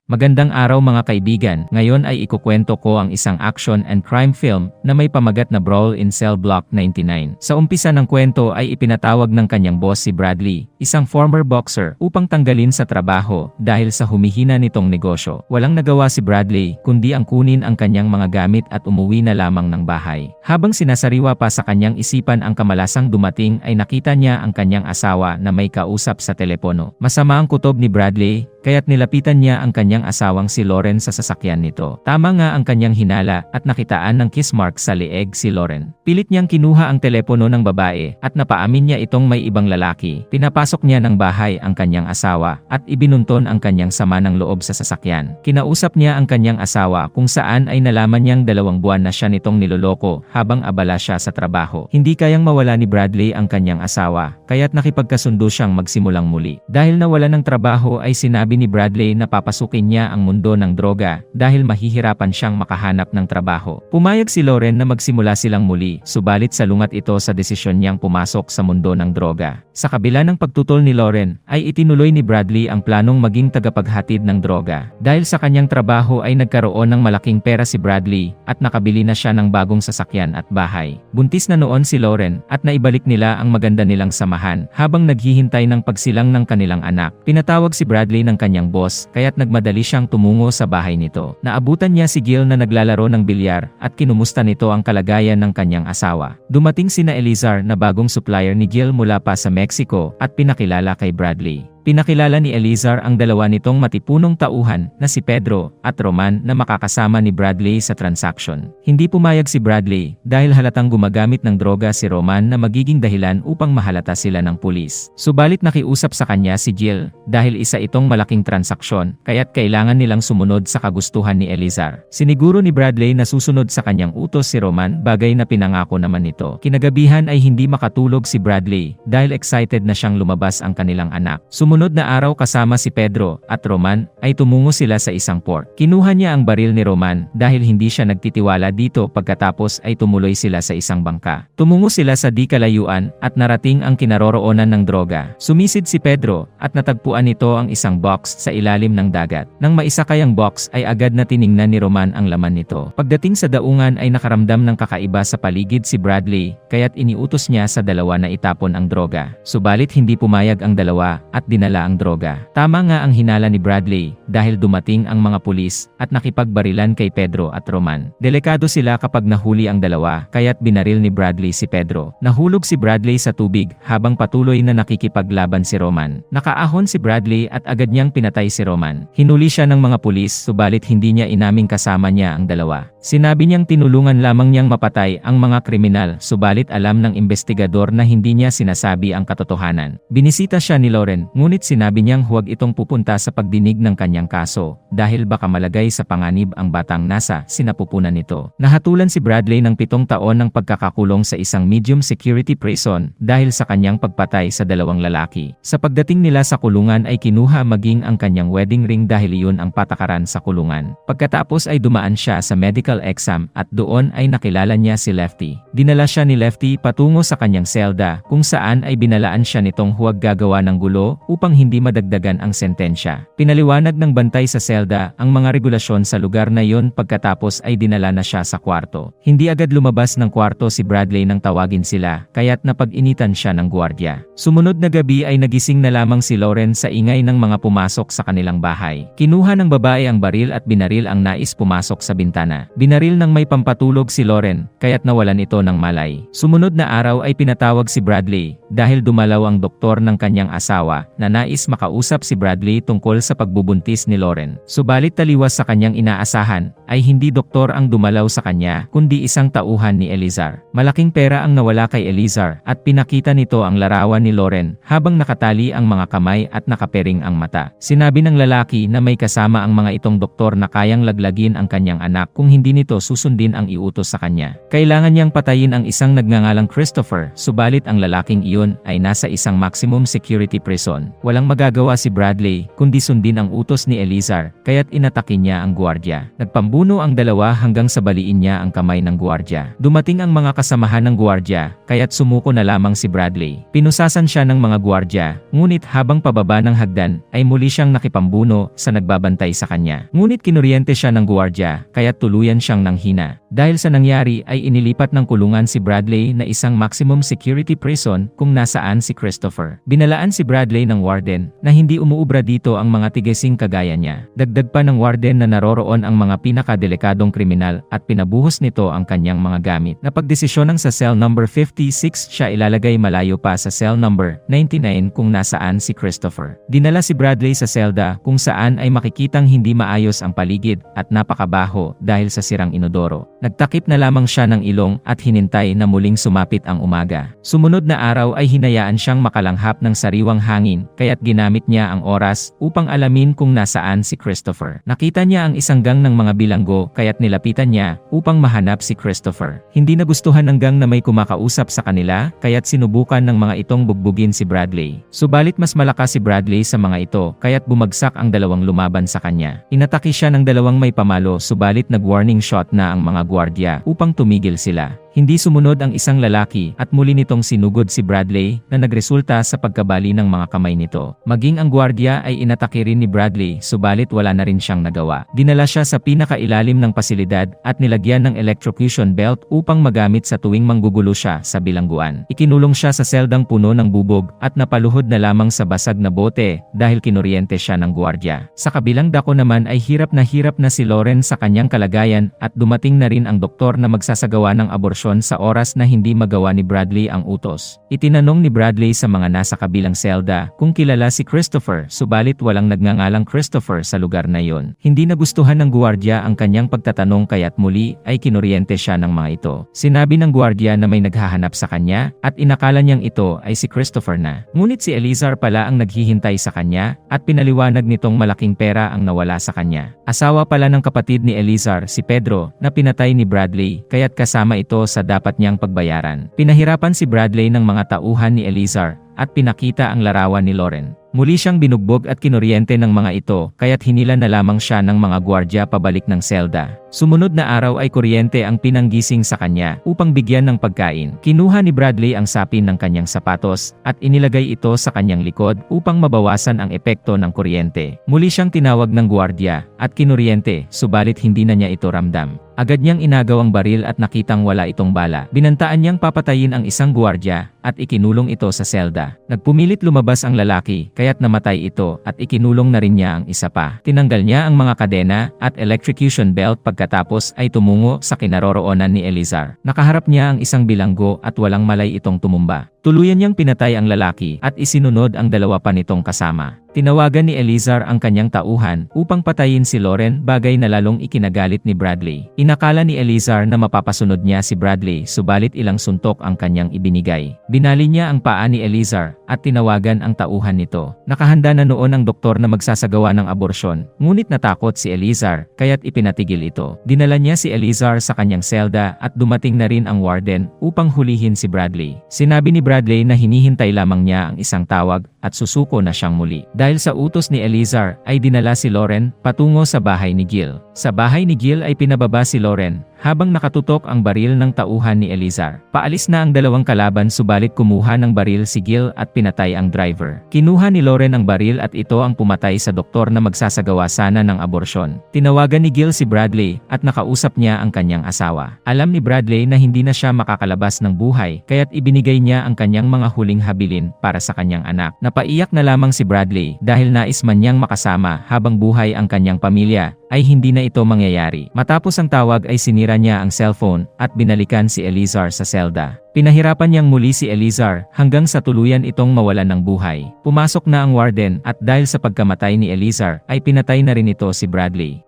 Magandang araw mga kaibigan, ngayon ay ikukwento ko ang isang action and crime film na may pamagat na Brawl in Cell Block 99. Sa umpisa ng kwento ay ipinatawag ng kanyang boss si Bradley, isang former boxer, upang tanggalin sa trabaho dahil sa humihina nitong negosyo. Walang nagawa si Bradley kundi ang kunin ang kanyang mga gamit at umuwi na lamang ng bahay. Habang sinasariwa pa sa kanyang isipan ang kamalasang dumating ay nakita niya ang kanyang asawa na may kausap sa telepono. Masama ang kutob ni Bradley, kaya't nilapitan niya ang kanyang asawang si Lauren sa sasakyan nito. Tama nga ang kanyang hinala at nakitaan ng kiss mark sa leeg si Lauren. Pilit niyang kinuha ang telepono ng babae at napaamin niya itong may ibang lalaki. Pinapasok niya ng bahay ang kanyang asawa at ibinunton ang kanyang sama ng loob sa sasakyan. Kinausap niya ang kanyang asawa kung saan ay nalaman niyang 2 buwan na siya nitong niloloko habang abala siya sa trabaho. Hindi kayang mawala ni Bradley ang kanyang asawa, kaya't nakipagkasundo siyang magsimulang muli. Dahil nawala ng trabaho ay sinabi ni Bradley na papasukin niya ang mundo ng droga dahil mahihirapan siyang makahanap ng trabaho. Pumayag si Lauren na magsimula silang muli, subalit salungat ito sa desisyon niyang pumasok sa mundo ng droga. Sa kabila ng pagtutol ni Lauren, ay itinuloy ni Bradley ang planong maging tagapaghatid ng droga. Dahil sa kanyang trabaho ay nagkaroon ng malaking pera si Bradley at nakabili na siya ng bagong sasakyan at bahay. Buntis na noon si Lauren at naibalik nila ang maganda nilang samahan habang naghihintay ng pagsilang ng kanilang anak. Pinatawag si Bradley ng kanyang boss kaya't nagmadali siyang tumungo sa bahay nito. Naabutan niya si Gil na naglalaro ng bilyar at kinumusta nito ang kalagayan ng kanyang asawa. Dumating sina Elizar na bagong supplier ni Gil mula pa sa Mexico at pinakilala kay Bradley. Pinakilala ni Elizar ang dalawa nitong matipunong tauhan na si Pedro at Roman na makakasama ni Bradley sa transaction. Hindi pumayag si Bradley dahil halatang gumagamit ng droga si Roman na magiging dahilan upang mahalata sila ng pulis. Subalit nakiusap sa kanya si Jill dahil isa itong malaking transaksyon kaya't kailangan nilang sumunod sa kagustuhan ni Elizar. Siniguro ni Bradley na susunod sa kanyang utos si Roman, bagay na pinangako naman nito. Kinagabihan ay hindi makatulog si Bradley dahil excited na siyang lumabas ang kanilang anak. Sumunod na araw kasama si Pedro at Roman ay tumungo sila sa isang port. Kinuha niya ang baril ni Roman dahil hindi siya nagtitiwala dito, pagkatapos ay tumuloy sila sa isang bangka. Tumungo sila sa di kalayuan at narating ang kinaroroonan ng droga. Sumisid si Pedro at natagpuan nito ang isang box sa ilalim ng dagat. Nang maisakay ang box ay agad na tiningnan ni Roman ang laman nito. Pagdating sa daungan ay nakaramdam ng kakaiba sa paligid si Bradley kaya't iniutos niya sa dalawa na itapon ang droga. Subalit hindi pumayag ang dalawa at dinala ang droga. Tama nga ang hinala ni Bradley dahil dumating ang mga pulis at nakipagbarilan kay Pedro at Roman. Delikado sila kapag nahuli ang dalawa kaya't binaril ni Bradley si Pedro. Nahulog si Bradley sa tubig habang patuloy na nakikipaglaban si Roman. Nakaahon si Bradley at agad niyang pinatay si Roman. Hinuli siya ng mga pulis subalit hindi niya inaming kasama niya ang dalawa. Sinabi niyang tinulungan lamang niyang mapatay ang mga kriminal subalit alam ng investigador na hindi niya sinasabi ang katotohanan. Binisita siya ni Lauren ngunit sinabi niyang huwag itong pupunta sa pagdinig ng kanyang kaso dahil baka malagay sa panganib ang batang nasa sinapupunan nito. Nahatulan si Bradley ng 7 taon ng pagkakakulong sa isang medium security prison dahil sa kanyang pagpatay sa 2 lalaki. Sa pagdating nila sa kulungan ay kinuha maging ang kanyang wedding ring dahil iyon ang patakaran sa kulungan. Pagkatapos ay dumaan siya sa medical exam at doon ay nakilala niya si Lefty. Dinala siya ni Lefty patungo sa kanyang selda kung saan ay binalaan siya nitong huwag gagawa ng gulo upang hindi madagdagan ang sentensya. Pinaliwanag ng bantay sa selda ang mga regulasyon sa lugar na yon, pagkatapos ay dinala na siya sa kwarto. Hindi agad lumabas ng kwarto si Bradley nang tawagin sila kaya't napag-initan siya ng gwardiya. Sumunod na gabi ay nagising na lamang si Lauren sa ingay ng mga pumasok sa kanilang bahay. Kinuha ng babae ang baril at binaril ang nais pumasok sa bintana. Binaril ng may pampatulog si Lauren kaya't nawalan ito ng malay. Sumunod na araw ay pinatawag si Bradley dahil dumalaw ang doktor ng kanyang asawa na nais makausap si Bradley tungkol sa pagbubuntis ni Lauren. Subalit taliwas sa kanyang inaasahan ay hindi doktor ang dumalaw sa kanya kundi isang tauhan ni Elizar. Malaking pera ang nawala kay Elizar at pinakita nito ang larawan ni Lauren habang nakatali ang mga kamay at nakapering ang mata. Sinabi ng lalaki na may kasama ang mga itong doktor na kayang laglagin ang kanyang anak kung hindi nito susundin ang iutos sa kanya. Kailangan niyang patayin ang isang nagngangalang Christopher, subalit ang lalaking iyon ay nasa isang maximum security prison. Walang magagawa si Bradley kundi sundin ang utos ni Elizar kaya't inatake niya ang gwardiya. Nagpambuhay Nabuno ang dalawa hanggang sa baliin niya ang kamay ng gwardiya. Dumating ang mga kasamahan ng gwardiya, kaya't sumuko na lamang si Bradley. Pinusasan siya ng mga gwardiya, ngunit habang pababa ng hagdan, ay muli siyang nakipambuno sa nagbabantay sa kanya. Ngunit kinuryente siya ng gwardiya, kaya't tuluyan siyang nanghina. Dahil sa nangyari ay inilipat ng kulungan si Bradley na isang maximum security prison kung nasaan si Christopher. Binalaan si Bradley ng warden na hindi umuubra dito ang mga tigesing kagaya niya. Dagdag pa ng warden na naroroon ang mga pinakadelikadong kriminal at pinabuhos nito ang kanyang mga gamit. Napagdesisyonan sa cell number 56 siya ilalagay malayo pa sa cell number 99 kung nasaan si Christopher. Dinala si Bradley sa selda kung saan ay makikitang hindi maayos ang paligid at napakabaho dahil sa sirang inodoro. Nagtakip na lamang siya ng ilong at hinintay na muling sumapit ang umaga. Sumunod na araw ay hinayaan siyang makalanghap ng sariwang hangin kaya't ginamit niya ang oras upang alamin kung nasaan si Christopher. Nakita niya ang isang gang ng mga bilanggo kaya't nilapitan niya upang mahanap si Christopher. Hindi nagustuhan ng gang na may kumakausap sa kanila kaya't sinubukan ng mga itong bugbugin si Bradley. Subalit mas malakas si Bradley sa mga ito kaya't bumagsak ang dalawang lumaban sa kanya. Inatake siya ng dalawang may pamalo subalit nag-warning shot na ang mga gwardiya upang tumigil sila. Hindi sumunod ang isang lalaki at muli nitong sinugod si Bradley na nagresulta sa pagkabali ng mga kamay nito. Maging ang gwardiya ay inatake rin ni Bradley subalit wala na rin siyang nagawa. Dinala siya sa pinakailalim ng pasilidad at nilagyan ng electrocution belt upang magamit sa tuwing manggugulo siya sa bilangguan. Ikinulong siya sa seldang puno ng bubog at napaluhod na lamang sa basag na bote dahil kinuryente siya ng gwardiya. Sa kabilang dako naman ay hirap na si Lauren sa kanyang kalagayan at dumating na rin ang doktor na magsasagawa ng abortion sa oras na hindi magawa ni Bradley ang utos. Itinanong ni Bradley sa mga nasa kabilang selda kung kilala si Christopher subalit walang nagngangalang Christopher sa lugar na yon. Hindi nagustuhan ng gwardiya ang kanyang pagtatanong kaya't muli ay kinuryente siya ng mga ito. Sinabi ng gwardiya na may naghahanap sa kanya at inakala niyang ito ay si Christopher na. Ngunit si Elizar pala ang naghihintay sa kanya at pinaliwanag nitong malaking pera ang nawala sa kanya. Asawa pala ng kapatid ni Elizar si Pedro na pinatay ni Bradley kaya't kasama ito sa dapat niyang pagbayaran. Pinahirapan si Bradley ng mga tauhan ni Elizar at pinakita ang larawan ni Lauren. Muli siyang binugbog at kinuryente ng mga ito kaya't hinila na lamang siya ng mga gwardiya pabalik ng selda. Sumunod na araw ay kuryente ang pinanggising sa kanya upang bigyan ng pagkain. Kinuha ni Bradley ang sapin ng kanyang sapatos at inilagay ito sa kanyang likod upang mabawasan ang epekto ng kuryente. Muli siyang tinawag ng gwardiya at kinuryente subalit hindi na niya ito ramdam. Agad niyang inagaw ang baril at nakitang wala itong bala. Binantaan niyang papatayin ang isang gwardiya at ikinulong ito sa selda. Nagpumilit lumabas ang lalaki kaya't namatay ito at ikinulong na rin niya ang isa pa. Tinanggal niya ang mga kadena at electrocution belt pagkatapos ay tumungo sa kinaroroonan ni Elizar. Nakaharap niya ang isang bilanggo at walang malay itong tumumba. Tuluyan niyang pinatay ang lalaki at isinunod ang dalawa pa nitong kasama. Tinawagan ni Elizar ang kanyang tauhan upang patayin si Lauren, bagay na lalong ikinagalit ni Bradley. Inakala ni Elizar na mapapasunod niya si Bradley subalit ilang suntok ang kanyang ibinigay. Binali niya ang paa ni Elizar at tinawagan ang tauhan nito. Nakahanda na noon ang doktor na magsasagawa ng aborsyon, ngunit natakot si Elizar kaya't ipinatigil ito. Dinala niya si Elizar sa kanyang selda at dumating na rin ang warden upang hulihin si Bradley. Sinabi ni Bradley na hinihintay lamang niya ang isang tawag at susuko na siyang muli. Dahil sa utos ni Elizar ay dinala si Lauren patungo sa bahay ni Gil. Sa bahay ni Gil ay pinababa si Lauren habang nakatutok ang baril ng tauhan ni Elizar. Paalis na ang dalawang kalaban subalit kumuha ng baril si Gil at pinatay ang driver. Kinuha ni Lauren ang baril at ito ang pumatay sa doktor na magsasagawa sana ng aborsyon. Tinawagan ni Gil si Bradley at nakausap niya ang kanyang asawa. Alam ni Bradley na hindi na siya makakalabas ng buhay kaya't ibinigay niya ang kanyang mga huling habilin para sa kanyang anak. Napaiyak na lamang si Bradley dahil nais man niyang makasama habang buhay ang kanyang pamilya ay hindi na ito mangyayari. Matapos ang tawag ay sinira niya ang cellphone at binalikan si Elizar sa selda. Pinahirapan niyang muli si Elizar hanggang sa tuluyan itong mawalan ng buhay. Pumasok na ang warden at dahil sa pagkamatay ni Elizar ay pinatay na rin ito si Bradley.